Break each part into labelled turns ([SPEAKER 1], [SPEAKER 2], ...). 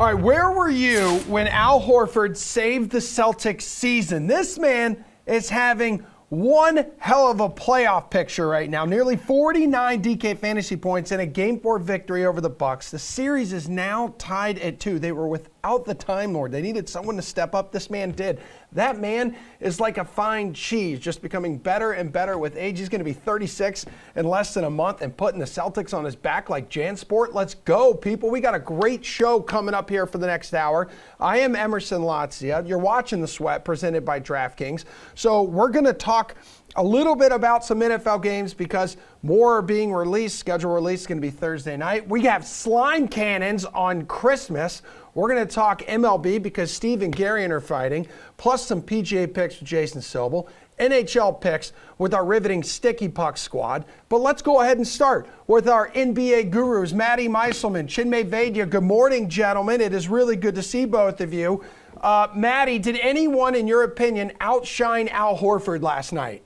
[SPEAKER 1] All right, where were you when Al Horford saved the Celtics season? This man is having one hell of a playoff picture right now. Nearly 49 DK fantasy points in a Game 4 victory over the Bucks. The series is now tied at 2. They were without the Time Lord. They needed someone to step up. This man did. That man is like a fine cheese, just becoming better and better with age. He's going to be 36 in less than a month and putting the Celtics on his back like JanSport. Let's go, people. We got a great show coming up here for the next hour. I am Emerson Latzia. You're watching The Sweat, presented by DraftKings. So we're going to talk a little bit about some NFL games because more are being released. Schedule release is going to be Thursday night. We have slime cannons on Christmas. We're going to talk MLB because Steve and Garion are fighting, plus some PGA picks with Jason Sobel, NHL picks with our riveting Sticky Puck squad. But let's go ahead and start with our NBA gurus, Maddie Meiselman, Chinmay Vaidya. Good morning, gentlemen. It is really good to see both of you. Maddie, did anyone, in your opinion, outshine Al Horford last night?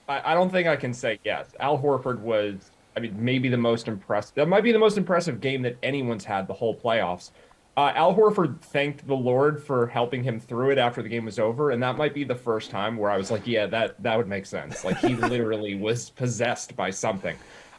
[SPEAKER 2] I don't think I can say yes. Al Horford was, maybe the most impressive. That might be the most impressive game that anyone's had the whole playoffs. Al Horford thanked the Lord for helping him through it after the game was over, and that might be the first time where I was like, yeah, that would make sense. Like, he literally was possessed by something.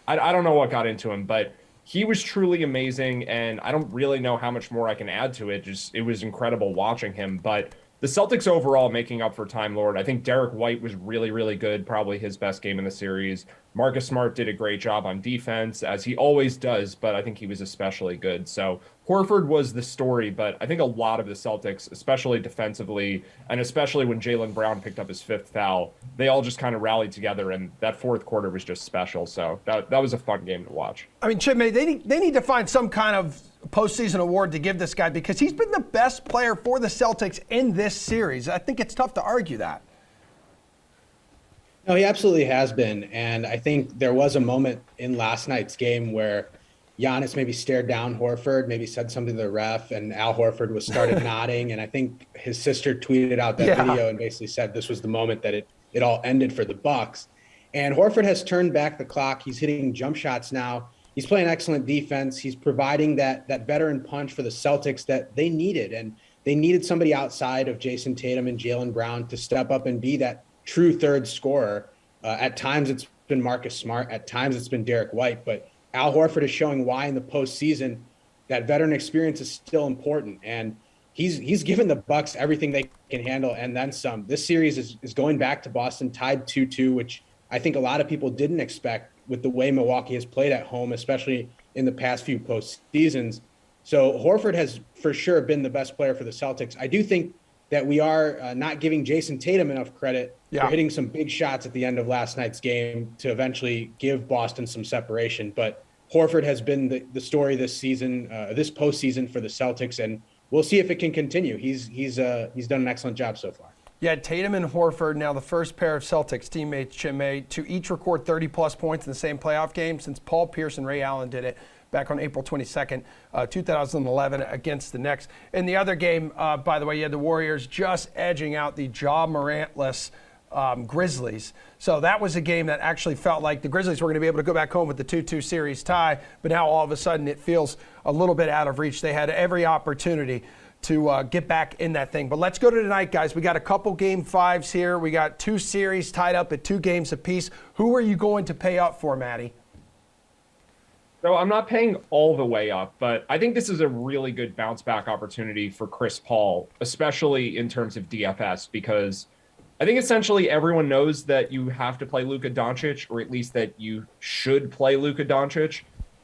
[SPEAKER 2] I don't know what got into him, but he was truly amazing, and I don't really know how much more I can add to it. It was incredible watching him, but the Celtics overall making up for Time Lord. I think Derek White was really, really good, probably his best game in the series. Marcus Smart did a great job on defense, as he always does, but I think he was especially good. So Horford was the story, but I think a lot of the Celtics, especially defensively, and especially when Jaylen Brown picked up his fifth foul, they all just kind of rallied together, and that fourth quarter was just special. So that was a fun game to watch.
[SPEAKER 1] I mean, Chinmay, they need to find some kind of postseason award to give this guy because he's been the best player for the Celtics in this series. I think it's tough to argue that.
[SPEAKER 3] No, he absolutely has been. And I think there was a moment in last night's game where Giannis maybe stared down Horford, maybe said something to the ref, and Al Horford started nodding. And I think his sister tweeted out that video and basically said this was the moment that it all ended for the Bucks. And Horford has turned back the clock. He's hitting jump shots now. He's playing excellent defense. He's providing that veteran punch for the Celtics that they needed. And they needed somebody outside of Jason Tatum and Jaylen Brown to step up and be that true third scorer. At times it's been Marcus Smart. At times it's been Derek White. But Al Horford is showing why in the postseason that veteran experience is still important. And he's given the Bucks everything they can handle and then some. This series is going back to Boston, tied 2-2, which I think a lot of people didn't expect with the way Milwaukee has played at home, especially in the past few postseasons. So Horford has for sure been the best player for the Celtics. I do think that we are not giving Jason Tatum enough credit for hitting some big shots at the end of last night's game to eventually give Boston some separation. But Horford has been the story this season, this postseason for the Celtics, and we'll see if it can continue. He's done an excellent job so far.
[SPEAKER 1] Yeah, Tatum and Horford, now the first pair of Celtics teammates, Chinmay, to each record 30-plus points in the same playoff game since Paul Pierce and Ray Allen did it back on April 22nd, 2011 against the Knicks. In the other game, by the way, you had the Warriors just edging out the Ja Morant-less Grizzlies. So that was a game that actually felt like the Grizzlies were going to be able to go back home with the 2-2 series tie, but now all of a sudden it feels a little bit out of reach. They had every opportunity to get back in that thing. But let's go to tonight, guys. We got a couple game fives here. We got two series tied up at 2 games apiece. Who are you going to pay up for, Maddie?
[SPEAKER 2] So I'm not paying all the way up, but I think this is a really good bounce back opportunity for Chris Paul, especially in terms of DFS, because I think essentially everyone knows that you have to play Luka Doncic, or at least that you should play Luka Doncic.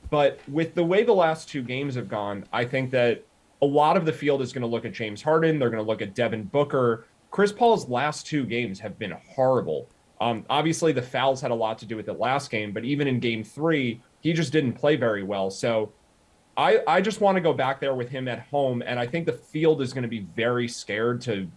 [SPEAKER 2] But with the way the last 2 games have gone, I think that a lot of the field is going to look at James Harden. They're going to look at Devin Booker. Chris Paul's last 2 games have been horrible. Obviously, the fouls had a lot to do with it last game, but even in game 3, he just didn't play very well. So I just want to go back there with him at home, and I think the field is going to be very scared to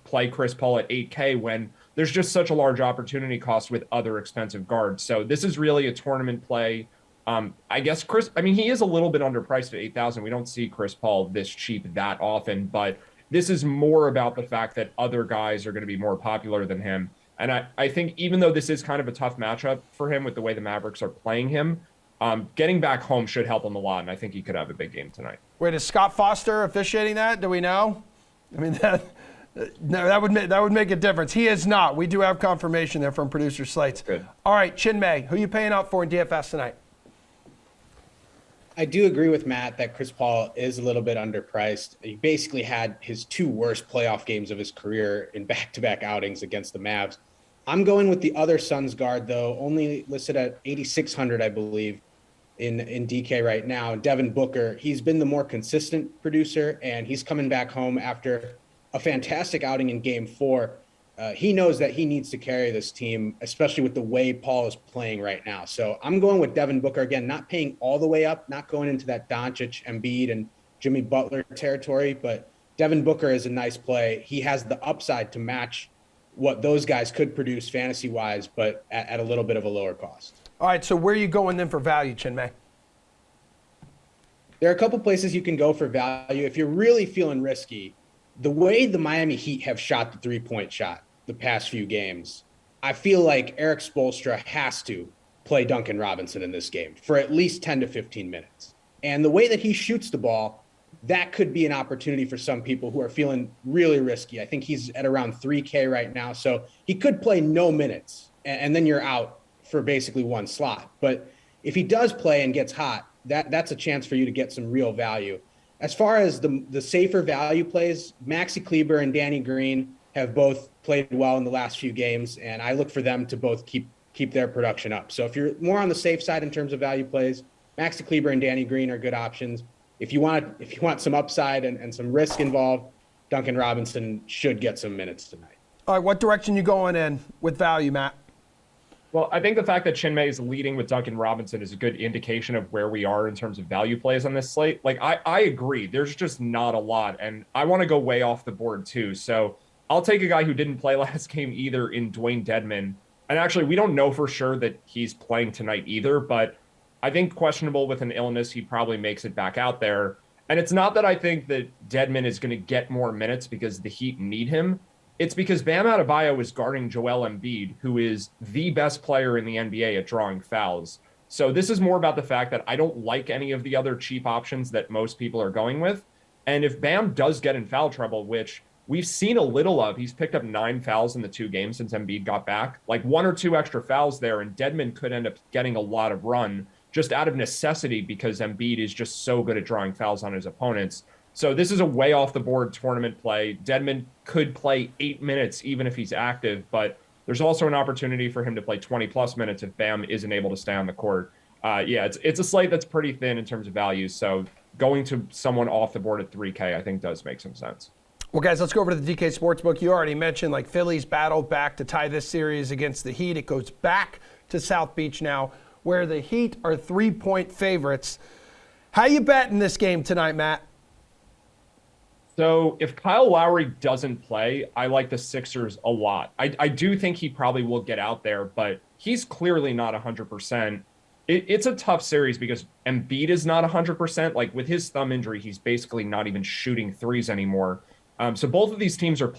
[SPEAKER 2] play Chris Paul at 8K when there's just such a large opportunity cost with other expensive guards. So this is really a tournament play. I guess he is a little bit underpriced at 8,000. We don't see Chris Paul this cheap that often, but this is more about the fact that other guys are going to be more popular than him. And I think even though this is kind of a tough matchup for him with the way the Mavericks are playing him, Getting back home should help him a lot, and I think he could have a big game tonight.
[SPEAKER 1] Wait, is Scott Foster officiating that? Do we know? I mean, that would make a difference. He is not. We do have confirmation there from producer Slates.
[SPEAKER 2] Good.
[SPEAKER 1] All right, Chinmay, who are you paying up for in DFS tonight?
[SPEAKER 3] I do agree with Matt that Chris Paul is a little bit underpriced. He basically had his 2 worst playoff games of his career in back-to-back outings against the Mavs. I'm going with the other Suns guard, though, only listed at 8,600, I believe, in DK right now. Devin Booker, he's been the more consistent producer, and he's coming back home after a fantastic outing in Game 4. He knows that he needs to carry this team, especially with the way Paul is playing right now. So I'm going with Devin Booker again, not paying all the way up, not going into that Doncic, Embiid, and Jimmy Butler territory, but Devin Booker is a nice play. He has the upside to match what those guys could produce fantasy-wise, but at a little bit of a lower cost.
[SPEAKER 1] All right, so where are you going then for value, Chinmay?
[SPEAKER 3] There are a couple places you can go for value. If you're really feeling risky, the way the Miami Heat have shot the three-point shot the past few games, I feel like Eric Spoelstra has to play Duncan Robinson in this game for at least 10 to 15 minutes. And the way that he shoots the ball, that could be an opportunity for some people who are feeling really risky. I think he's at around 3K right now. So he could play no minutes, and then you're out for basically one slot. But if he does play and gets hot, that's a chance for you to get some real value. As far as the safer value plays, Maxi Kleber and Danny Green have both played well in the last few games, and I look for them to both keep their production up. So if you're more on the safe side in terms of value plays, Maxi Kleber and Danny Green are good options. If you want some upside and some risk involved, Duncan Robinson should get some minutes tonight.
[SPEAKER 1] All right, what direction you going in with value, Matt?
[SPEAKER 2] Well, I think the fact that Chinmay is leading with Duncan Robinson is a good indication of where we are in terms of value plays on this slate. Like, I agree. There's just not a lot, and I want to go way off the board too. So I'll take a guy who didn't play last game either in Dwayne Dedmon. And actually, we don't know for sure that he's playing tonight either, but I think questionable with an illness, he probably makes it back out there. And it's not that I think that Dedmon is going to get more minutes because the Heat need him. It's because Bam Adebayo is guarding Joel Embiid, who is the best player in the NBA at drawing fouls. So this is more about the fact that I don't like any of the other cheap options that most people are going with. And if Bam does get in foul trouble, which we've seen a little of, he's picked up 9 fouls in the 2 games since Embiid got back, like 1 or 2 extra fouls there, and Dedmon could end up getting a lot of run just out of necessity because Embiid is just so good at drawing fouls on his opponents. So this is a way off the board tournament play. Dedmon could play 8 minutes even if he's active, but there's also an opportunity for him to play 20 plus minutes if Bam isn't able to stay on the court. It's a slate that's pretty thin in terms of value. So going to someone off the board at 3K, I think does make some sense.
[SPEAKER 1] Well, guys, let's go over to the DK Sportsbook. You already mentioned, like, Philly's battled back to tie this series against the Heat. It goes back to South Beach now, where the Heat are 3-point favorites. How you betting this game tonight, Matt?
[SPEAKER 2] So if Kyle Lowry doesn't play, I like the Sixers a lot. I do think he probably will get out there, but he's clearly not 100%. It's a tough series because Embiid is not 100%. Like, with his thumb injury, he's basically not even shooting threes anymore. So both of these teams are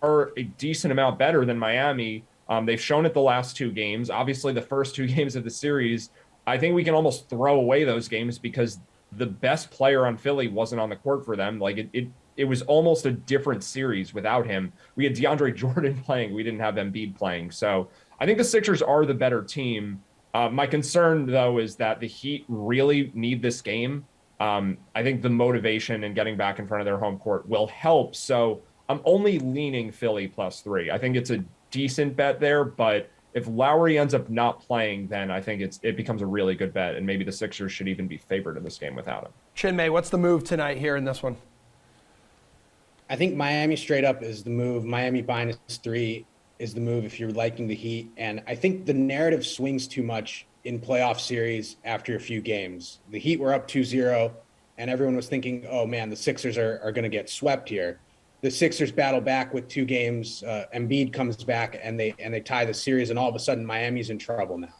[SPEAKER 2] a decent amount better than Miami. They've shown it the last 2 games. Obviously, the first 2 games of the series, I think we can almost throw away those games because the best player on Philly wasn't on the court for them. Like, it was almost a different series without him. We had DeAndre Jordan playing. We didn't have Embiid playing. So I think the Sixers are the better team. My concern, though, is that the Heat really need this game. I think the motivation and getting back in front of their home court will help. So I'm only leaning Philly +3. I think it's a decent bet there, but if Lowry ends up not playing, then I think it becomes a really good bet, and maybe the Sixers should even be favored in this game without him.
[SPEAKER 1] Chinmay, what's the move tonight here in this one?
[SPEAKER 3] I think Miami straight up is the move. Miami -3 is the move if you're liking the Heat. And I think the narrative swings too much in playoff series after a few games. The Heat were up 2-0, and everyone was thinking, oh, man, the Sixers are going to get swept here. The Sixers battle back with 2 games. Embiid comes back, and they tie the series, and all of a sudden Miami's in trouble now.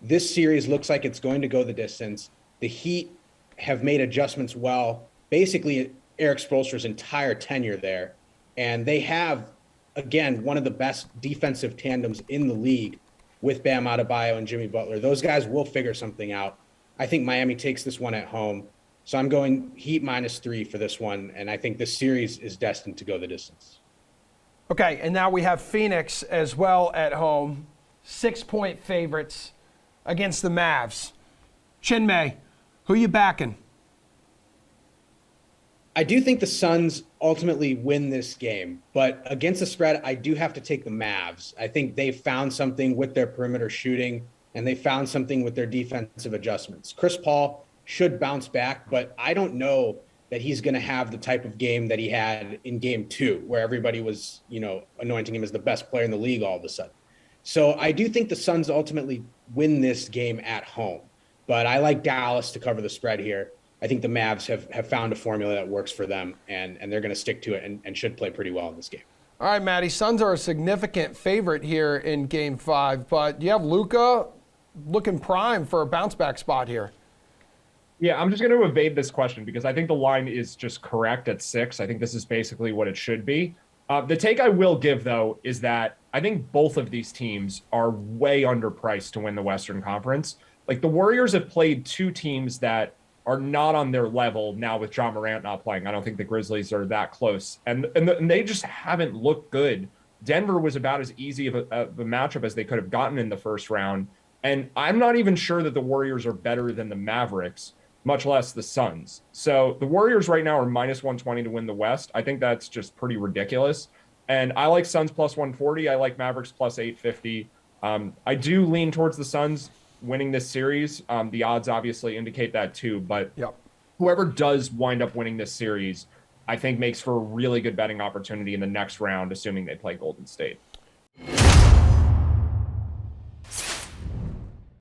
[SPEAKER 3] This series looks like it's going to go the distance. The Heat have made adjustments well, basically Eric Spoelstra's entire tenure there, and they have, again, one of the best defensive tandems in the league. with Bam Adebayo and Jimmy Butler. Those guys will figure something out. I think Miami takes this one at home. So I'm going Heat -3 for this one. And I think this series is destined to go the distance.
[SPEAKER 1] Okay, and now we have Phoenix as well at home. 6-point favorites against the Mavs. Chinmay, who you backing?
[SPEAKER 3] I do think the Suns ultimately win this game, but against the spread, I do have to take the Mavs. I think they found something with their perimeter shooting, and they found something with their defensive adjustments. Chris Paul should bounce back, but I don't know that he's going to have the type of game that he had in game 2, where everybody was, anointing him as the best player in the league all of a sudden. So I do think the Suns ultimately win this game at home, but I like Dallas to cover the spread here. I think the Mavs have found a formula that works for them, and they're going to stick to it and should play pretty well in this game.
[SPEAKER 1] All right, Matty, Suns are a significant favorite here in Game 5, but you have Luka looking prime for a bounce-back spot here.
[SPEAKER 2] Yeah, I'm just going to evade this question because I think the line is just correct at 6. I think this is basically what it should be. The take I will give, though, is that I think both of these teams are way underpriced to win the Western Conference. Like, the Warriors have played 2 teams that are not on their level now with John Morant not playing. I don't think the Grizzlies are that close. And they just haven't looked good. Denver was about as easy of a matchup as they could have gotten in the first round. And I'm not even sure that the Warriors are better than the Mavericks, much less the Suns. So the Warriors right now are -120 to win the West. I think that's just pretty ridiculous. And I like Suns +140. I like Mavericks +850. I do lean towards the Suns winning this series. The odds obviously indicate that too, but whoever does wind up winning this series, I think makes for a really good betting opportunity in the next round, assuming they play Golden State.